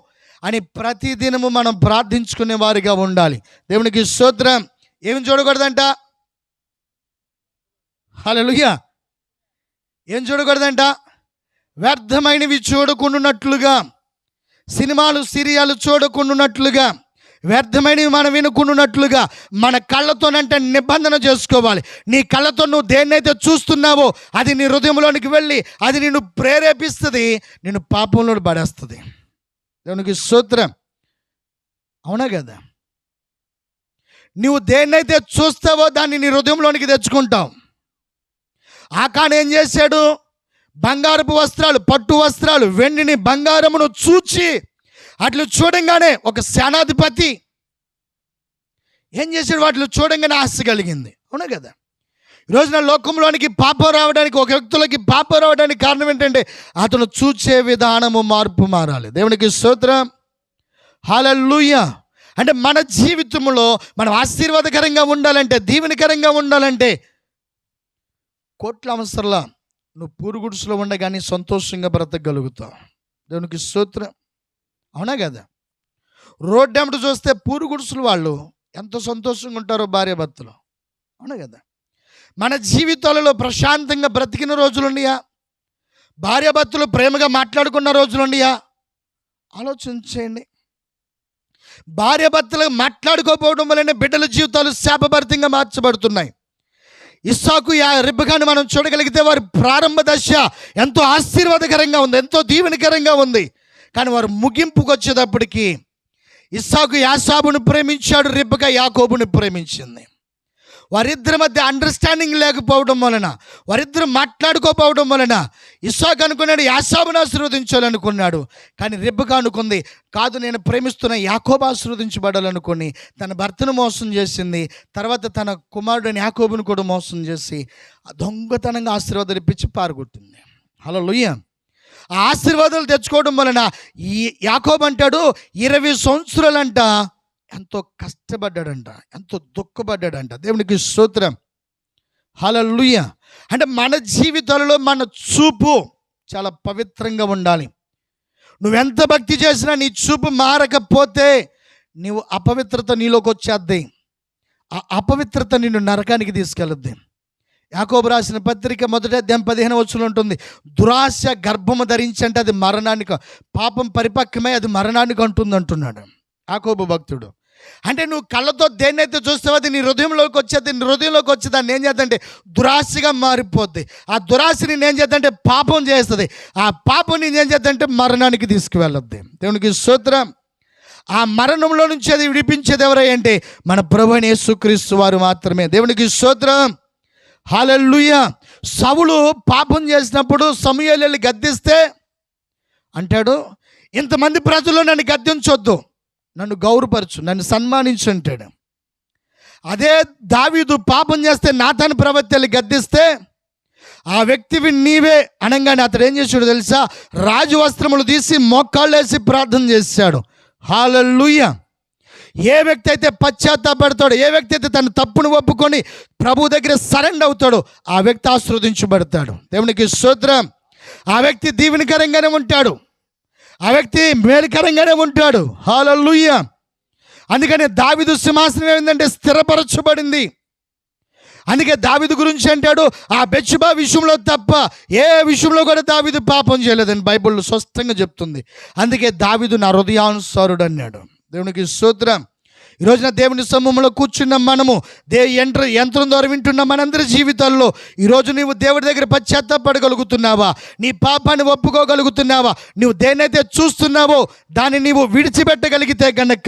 అని ప్రతిదినము మనం ప్రార్థించుకునే వారిగా ఉండాలి. దేవునికి స్తోత్రం. ఏమి చూడకూడదంట? హల్లెలూయా. ఏం చూడకూడదంట? వ్యర్థమైనవి చూడకున్నట్లుగా, సినిమాలు సీరియాలు చూడకున్నట్లుగా, వ్యర్థమైనవి మనం వినుకున్నట్లుగా మన కళ్ళతోనంటే నిబంధన చేసుకోవాలి. నీ కళ్ళతో నువ్వు దేన్నైతే చూస్తున్నావో అది నీ హృదయంలోనికి వెళ్ళి అది నిన్ను ప్రేరేపిస్తుంది, నిన్ను పాపంలో పడేస్తుంది. దేవునికి స్తోత్రం. అవునా కదా? నువ్వు దేన్నైతే చూస్తావో దాన్ని నీ హృదయంలోనికి తెచ్చుకుంటావు. ఆకాను ఏం చేశాడు? బంగారపు వస్త్రాలు, పట్టు వస్త్రాలు, వెండిని బంగారమును చూచి, అట్లు చూడంగానే ఒక సేనాధిపతి ఏం చేశాడు? వాటిలో చూడంగానే ఆశ కలిగింది. అవునా కదా? ఈరోజున లోకంలోనికి పాపం రావడానికి, ఒక వ్యక్తులకి పాపం రావడానికి కారణం ఏంటంటే అతను చూచే విధానము మార్పు మారాలి. దేవునికి స్తోత్రం. హల్లెలూయా. అంటే మన జీవితంలో మనం ఆశీర్వాదకరంగా ఉండాలంటే, దీవెనకరంగా ఉండాలంటే కోట్ల అవసరంలా నువ్వు పూరుగుడుసులో ఉండగానే సంతోషంగా బ్రతకగలుగుతావు. దేవునికి స్తోత్రం. అవునా కదా? రోడ్డు వెంబడి చూస్తే పూరుగుడుసులు వాళ్ళు ఎంత సంతోషంగా ఉంటారో భార్యాభర్తలు. అవునా కదా? మన జీవితాలలో ప్రశాంతంగా బ్రతికిన రోజులు ఉన్నాయా? భార్యాభర్తలు ప్రేమగా మాట్లాడుకున్న రోజులు ఉన్నాయా? ఆలోచించేయండి. భార్య భర్తలు మాట్లాడుకోకపోవడం వలన బిడ్డల జీవితాలు శాపభరితంగా మార్చబడుతున్నాయి. ఇస్సాకు రెబెకాను మనం చూడగలిగితే వారి ప్రారంభ దశ ఎంతో ఆశీర్వాదకరంగా ఉంది, ఎంతో దీవెనకరంగా ఉంది. కానీ వారు ముగింపుకు వచ్చేటప్పటికి ఇస్సాకు యాసాబును ప్రేమించాడు, రెబెకా యాకోబును ప్రేమించింది. వారిద్దరి మధ్య అండర్స్టాండింగ్ లేకపోవడం వలన, వారిద్దరు మాట్లాడుకోకపోవడం వలన ఇస్సాకు అనుకున్నాడు యాసాబును ఆశీర్వదించాలనుకున్నాడు. కానీ రెబెకా అనుకుంది కాదు, నేను ప్రేమిస్తున్న యాకోబు ఆశీర్వదించబడాలనుకుని తన భర్తను మోసం చేసింది. తర్వాత తన కుమారుడిని యాకోబును కూడా మోసం చేసి దొంగతనంగా ఆశీర్వాదాలు ఇప్పించి పారగొట్టింది. హల్లెలూయా. ఆ ఆశీర్వాదాలు తెచ్చుకోవడం వలన ఈ యాకోబు అంటాడు 20 సంవత్సరాలంట ఎంతో కష్టపడ్డాడంట, ఎంతో దుఃఖపడ్డాడంట. దేవునికి స్తోత్రం. హల్లెలూయా. అంటే మన జీవితాలలో మన చూపు చాలా పవిత్రంగా ఉండాలి. నువ్వెంత భక్తి చేసినా నీ చూపు మారకపోతే నీవు అపవిత్రత నీలోకి వచ్చేద్ది. ఆ అపవిత్రత నిన్ను నరకానికి తీసుకెళ్ళద్ది. యాకోబు రాసిన పత్రిక 1వ అధ్యాయం 15వ వచనంలో ఉంటుంది, దురాశ గర్భము ధరించంటే అది మరణానికి, పాపం పరిపక్వమై అది మరణానికి అంటుంది అంటున్నాడు యాకోబు భక్తుడు. అంటే నువ్వు కళ్ళతో దేన్నైతే చూస్తావో అది నీ హృదయంలోకి వచ్చేది. నీ హృదయంలోకి వచ్చి దాన్ని ఏం చేద్దంటే దురాశగా మారిపోద్ది. ఆ దురాశని ఏం చేద్దంటే పాపం చేస్తుంది. ఆ పాపం నేను ఏం చేద్దంటే మరణానికి తీసుకువెళ్ళద్ది. దేవునికి స్తోత్రం. ఆ మరణంలో నుంచి అది విడిపించేది ఎవరంటే మన ప్రభువైన యేసుక్రీస్తు వారు మాత్రమే. దేవునికి స్తోత్రం. హల్లెలూయా. సౌలు పాపం చేసినప్పుడు సమూయేలు వెళ్ళి గద్దిస్తే అంటాడు, ఇంతమంది ప్రజలు నన్ను గద్దించొద్దు, నన్ను గౌరవపరచు, నన్ను సన్మానించు అంటాడు. అదే దావీదు పాపం చేస్తే నాతాను ప్రవక్తలు గద్దిస్తే ఆ వ్యక్తివి నీవే అనగానే అతడు ఏం చేశాడు తెలుసా? రాజు వస్త్రములు తీసి మోకాళ్ళు వేసి ప్రార్థన చేశాడు. హల్లెలూయా. ఏ వ్యక్తి అయితే పశ్చాత్తాపడతాడో, ఏ వ్యక్తి అయితే తన తప్పును ఒప్పుకొని ప్రభు దగ్గర సరెండర్ అవుతాడో ఆ వ్యక్తి ఆశీర్వదించబడతాడు. దేవునికి స్తోత్రం. ఆ వ్యక్తి దీవెనకరంగానే ఉంటాడు, ఆ వ్యక్తి మేలుకరంగానే ఉంటాడు. హల్లెలూయా. అందుకని దావీదు సింహాసనం ఏంటంటే స్థిరపరచబడింది. అందుకే దావీదు గురించి అంటాడు, ఆ బెత్షెబా విషయంలో తప్ప ఏ విషయంలో కూడా దావీదు పాపం చేయలేదని బైబిల్లో స్పష్టంగా చెప్తుంది. అందుకే దావీదు నా హృదయానుసారుడు అన్నాడు. దేవునికి స్తోత్రం. ఈరోజున దేవుని సమూహంలో కూర్చున్న మనము యంత్రం ద్వారా వింటున్న మనందరి జీవితాల్లో ఈరోజు నీవు దేవుడి దగ్గర పశ్చాత్తాపడగలుగుతున్నావా? నీ పాపాన్ని ఒప్పుకోగలుగుతున్నావా? నువ్వు దేన్నైతే చూస్తున్నావో దాన్ని నీవు విడిచిపెట్టగలిగితే గనక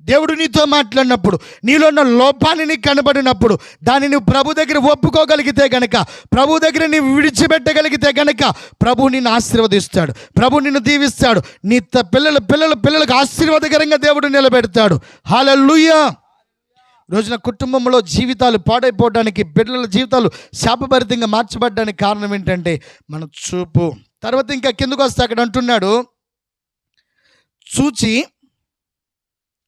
దేవుడు నీతో మాట్లాడినప్పుడు, నీలో ఉన్న లోపాన్ని నీకు కనబడినప్పుడు దాన్ని నువ్వు ప్రభు దగ్గర ఒప్పుకోగలిగితే గనక, ప్రభు దగ్గర నీవు విడిచిపెట్టగలిగితే గనక ప్రభు నిన్ను ఆశీర్వదిస్తాడు, ప్రభు నిన్ను దీవిస్తాడు. నీ పిల్లలకు ఆశీర్వాదకరంగా దేవుడు నిలబెడతాడు. హల్లెలూయా. రోజున కుటుంబంలో జీవితాలు పాడైపోవడానికి, బిడ్డల జీవితాలు శాపభరితంగా మార్చబడడానికి కారణం ఏంటంటే మన చూపు. తర్వాత ఇంకా కిందకు వస్తే అక్కడ అంటున్నాడు, చూచి,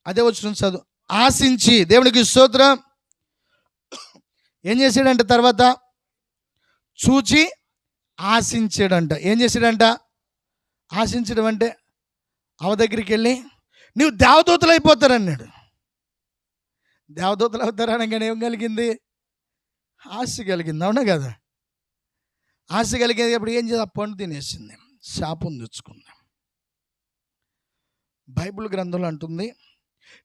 అదే వచ్చిన చదువు, ఆశించి. దేవునికి స్తోత్రం. ఏం చేశాడంట? తర్వాత చూచి ఆశించాడంట. ఏం చేశాడంట? ఆశించడం అంటే అవ దగ్గరికి వెళ్ళి నువ్వు దేవదూతలు అయిపోతారన్నాడు. దేవదూతలు అవుతారు అనగానే ఏం కలిగింది? ఆశ కలిగింది. అవునా కదా? ఆశ కలిగేది అప్పుడు ఏం చేసి ఆ పండు తినేసింది, శాపం తెచ్చుకుంది. బైబిల్ గ్రంథంలో అంటుంది,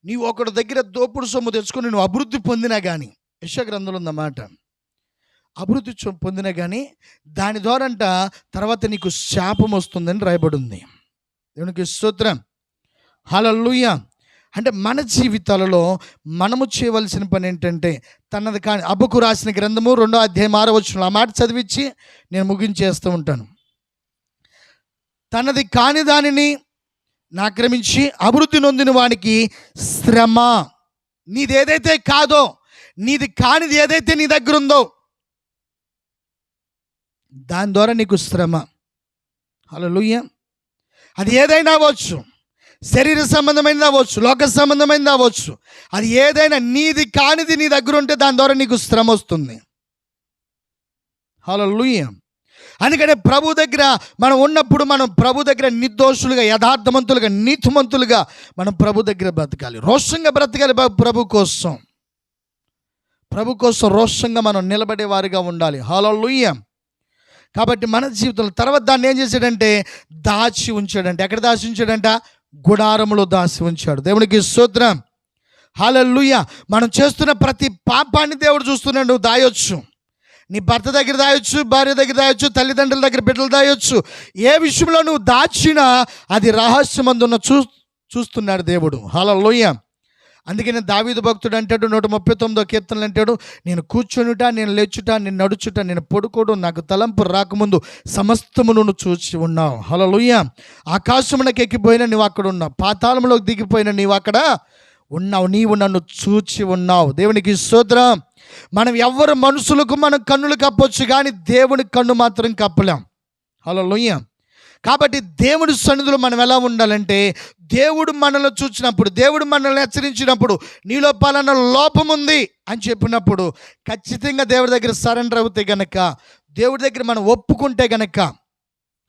నీవు ఒకటి దగ్గర దోపుడు సొమ్ము తెచ్చుకొని నువ్వు అభివృద్ధి పొందినా కానీ, యెషయా గ్రంథంలో ఉందన్నమాట, అభివృద్ధి పొందినా కానీ దాని ద్వారా అంట తర్వాత నీకు శాపం వస్తుందని రాయబడి ఉంది. దేవునికి స్తోత్రం. హల్లెలూయా. అంటే మన జీవితాలలో మనము చేయవలసిన పని ఏంటంటే తనది కాని, హబక్కూ రాసిన గ్రంథము 2వ అధ్యాయం 6వ వచనం, ఆ మాట చదివించి నేను ముగించేస్తూ ఉంటాను. తనది కాని దానిని ఆక్రమించి అభివృద్ధి నొందిన వానికి శ్రమ. నీది ఏదైతే కాదో, నీది కానిది ఏదైతే నీ దగ్గర ఉందో దాని ద్వారా నీకు శ్రమ. హల్లెలూయా. అది ఏదైనా అవ్వచ్చు, శరీర సంబంధమైనది అవ్వచ్చు, లోక సంబంధమైనది అవ్వచ్చు, అది ఏదైనా నీది కానిది నీ దగ్గర ఉంటే దాని ద్వారా నీకు శ్రమ వస్తుంది. హల్లెలూయా. అందుకనే ప్రభు దగ్గర మనం ఉన్నప్పుడు మనం ప్రభు దగ్గర నిర్దోషులుగా, యథార్థవంతులుగా, నీతిమంతులుగా మనం ప్రభు దగ్గర బ్రతకాలి, రోషంగా బ్రతకాలి. ప్రభు కోసం రోషంగా మనం నిలబడే వారిగా ఉండాలి. హల్లెలూయా. కాబట్టి మన జీవితంలో తర్వాత దాన్ని ఏం చేశాడంటే దాచి ఉంచాడంటే. ఎక్కడ దాచి ఉంచాడంట? గుడారములో దాచి ఉంచాడు. దేవునికి స్తోత్రం. హల్లెలూయా. మనం చేస్తున్న ప్రతి పాపాన్ని దేవుడు చూస్తున్నాడు. నువ్వు దాయొచ్చు, నీ భర్త దగ్గర దాయొచ్చు, భార్య దగ్గర దాయొచ్చు, తల్లిదండ్రుల దగ్గర బిడ్డలు దాయొచ్చు. ఏ విషయంలో నువ్వు దాచినా అది రహస్యమందున్న చూస్తున్నాడు దేవుడు. హల్లెలూయా. అందుకని దావీదు భక్తుడు అంటాడు 139వ కీర్తనలు అంటాడు, నేను కూర్చొనుట, నేను లేచుట, నేను నడుచుట, నేను పడుకోవడం, నాకు తలంపు రాకముందు సమస్తమును నువ్వు చూసి ఉన్నావు. హల్లెలూయా. ఆకాశమునకు ఎక్కిపోయినా నీవు అక్కడ ఉన్నావు, పాతాళంలోకి దిగిపోయినా నీవు అక్కడ ఉన్నావు, నీవు నన్ను చూచి ఉన్నావు. దేవునికి స్తోత్రం. మనం ఎవరు మనుషులకు మనం కన్నులు కప్పొచ్చు, కానీ దేవుని కన్ను మాత్రం కప్పలేం. హల్లెలూయా. కాబట్టి దేవుడి సన్నిధిలో మనం ఎలా ఉండాలంటే, దేవుడు మనల్ని చూసినప్పుడు, దేవుడు మనల్ని హెచ్చరించినప్పుడు, నీలో పలానా లోపం ఉంది అని చెప్పినప్పుడు ఖచ్చితంగా దేవుడి దగ్గర సరెండర్ అవుతే గనక, దేవుడి దగ్గర మనం ఒప్పుకుంటే గనక,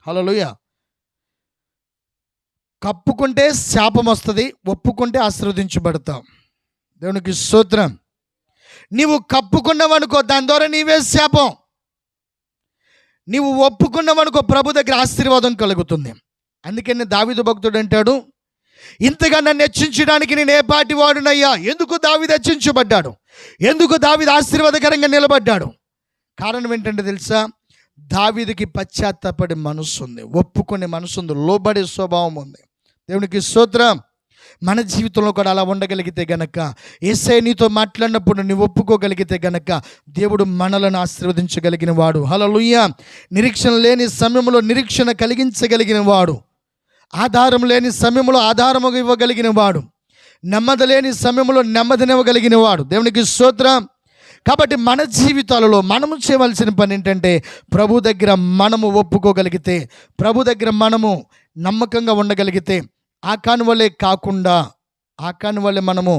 హల్లెలూయా, కప్పుకుంటే శాపం వస్తుంది, ఒప్పుకుంటే ఆశీర్వదించబడతాం. దేవునికి స్తోత్రం. నీవు కప్పుకున్నావనుకో, దాని ద్వారా నీవే శాపం. నీవు ఒప్పుకున్నావనుకో, ప్రభు దగ్గర ఆశీర్వాదం కలుగుతుంది. అందుకని దావీదు భక్తుడు అంటాడు, ఇంతగా నన్ను హెచ్చించడానికి నేను ఏ పాటి వాడునయ్యా. ఎందుకు దావీదు హెచ్చించబడ్డాడు? ఎందుకు దావీదు ఆశీర్వాదకరంగా నిలబడ్డాడు? కారణం ఏంటంటే తెలుసా? దావీదుకి పశ్చాత్తాపడే మనసు ఉంది, ఒప్పుకునే మనసు ఉంది, లోబడే స్వభావం ఉంది. దేవునికి స్తోత్రం. మన జీవితంలో కూడా అలా ఉండగలిగితే గనక, యేసయ్య నీతో మాట్లాడినప్పుడు నువ్వు ఒప్పుకోగలిగితే గనక, దేవుడు మనలను ఆశీర్వదించగలిగిన వాడు. హల్లెలూయా. నిరీక్షణ లేని సమయంలో నిరీక్షణ కలిగించగలిగిన వాడు, ఆధారం లేని సమయంలో ఆధారముగా ఇవ్వగలిగిన వాడు, నెమ్మది లేని సమయంలో నెమ్మదినివ్వగలిగిన వాడు. దేవునికి స్తోత్రం. కాబట్టి మన జీవితాలలో మనము చేయవలసిన పని ఏంటంటే, ప్రభు దగ్గర మనము ఒప్పుకోగలిగితే, ప్రభు దగ్గర మనము నమ్మకంగా ఉండగలిగితే, ఆకాను వలె కాకుండా, ఆకాను వలె మనము,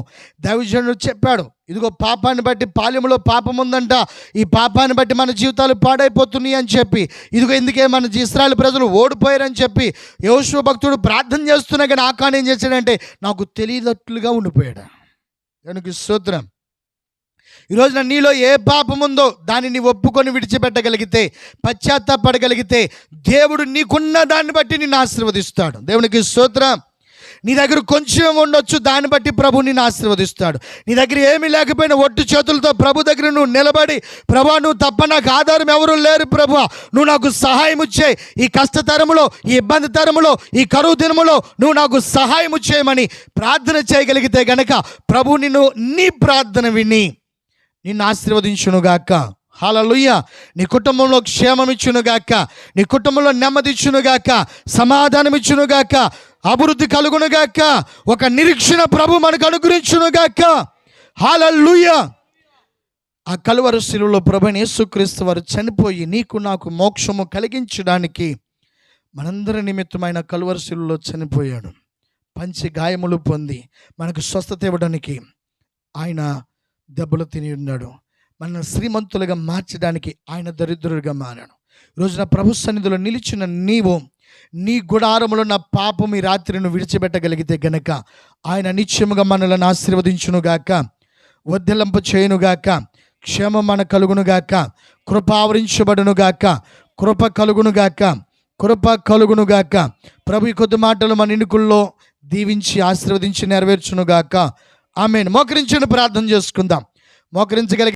దైవజనుడు చెప్పాడు, ఇదిగో పాపాన్ని బట్టి పాలెములో పాపం ఉందంట, ఈ పాపాన్ని బట్టి మన జీవితాలు పాడైపోతున్నాయి అని చెప్పి, ఇదిగో ఇందుకే మన ఇశ్రాయేలు ప్రజలు ఓడిపోయారని చెప్పి యెహోషువ భక్తుడు ప్రార్థన చేస్తున్నా కానీ ఆకాను ఏం చేశాడంటే నాకు తెలియనట్లుగా ఉండిపోయాడు. దానికి స్తోత్రం. ఈరోజున నీలో ఏ పాపం ఉందో దాన్ని నీ ఒప్పుకొని విడిచిపెట్టగలిగితే, పశ్చాత్తాపడగలిగితే, దేవుడు నీకున్న దాన్ని బట్టి నిన్ను ఆశీర్వదిస్తాడు. దేవునికి స్తోత్రం. నీ దగ్గర కొంచెం ఉండొచ్చు, దాన్ని బట్టి ప్రభు నిన్ను ఆశీర్వదిస్తాడు. నీ దగ్గర ఏమీ లేకపోయినా ఒట్టు చేతులతో ప్రభు దగ్గర నువ్వు నిలబడి, ప్రభా నువ్వు తప్ప నాకు ఆధారం ఎవరు లేరు ప్రభా, నువ్వు నాకు సహాయం ఇచ్చే, ఈ కష్టతరములో, ఈ ఇబ్బంది తరములో, ఈ కరువు దినములో నువ్వు నాకు సహాయం చేయమని ప్రార్థన చేయగలిగితే గనక, ప్రభు నిన్ను నీ ప్రార్థన విని నిన్ను ఆశీర్వదించునుగాక. హల్లెలూయా. నీ కుటుంబంలో క్షేమం ఇచ్చునుగాక, నీ కుటుంబంలో నెమ్మది ఇచ్చునుగాక, సమాధానం ఇచ్చునుగాక, అభివృద్ధి కలుగునుగాక, ఒక నిరీక్షణ ప్రభు మనకు అనుగ్రహించునుగాక. హల్లెలూయా. ఆ కలువరి శిలువలో ప్రభువైన యేసుక్రీస్తు వారు చనిపోయి నీకు నాకు మోక్షము కలిగించడానికి మనందరి నిమిత్తమైన కలువరి శిలువలో చనిపోయాడు. పంచి గాయములు పొంది మనకు స్వస్థత ఇవ్వడానికి ఆయన దెబ్బలు తిని ఉన్నాడు. మన శ్రీమంతులుగా మార్చడానికి ఆయన దరిద్రుడిగా మారాడు. ఈరోజున ప్రభు సన్నిధిలో నిలిచిన నీవు, నీ గుడారములో నా పాపం ఈ రాత్రిని విడిచిపెట్టగలిగితే గనక, ఆయన నిత్యముగా మనలను ఆశీర్వదించునుగాక, వర్ధిల్లింప చేయునుగాక, క్షేమం మన కలుగునుగాక, కృప ఆవరించబడునుగాక, కృప కలుగునుగాక, కృప కలుగునుగాక. ప్రభు ఈ కొద్ది మాటలు మన ఇనుకుల్లో దీవించి ఆశీర్వదించి నెరవేర్చునుగాక. ఆమేన్. మోకరించండి, ప్రార్థన చేసుకుందాం. మోకరించగలిగి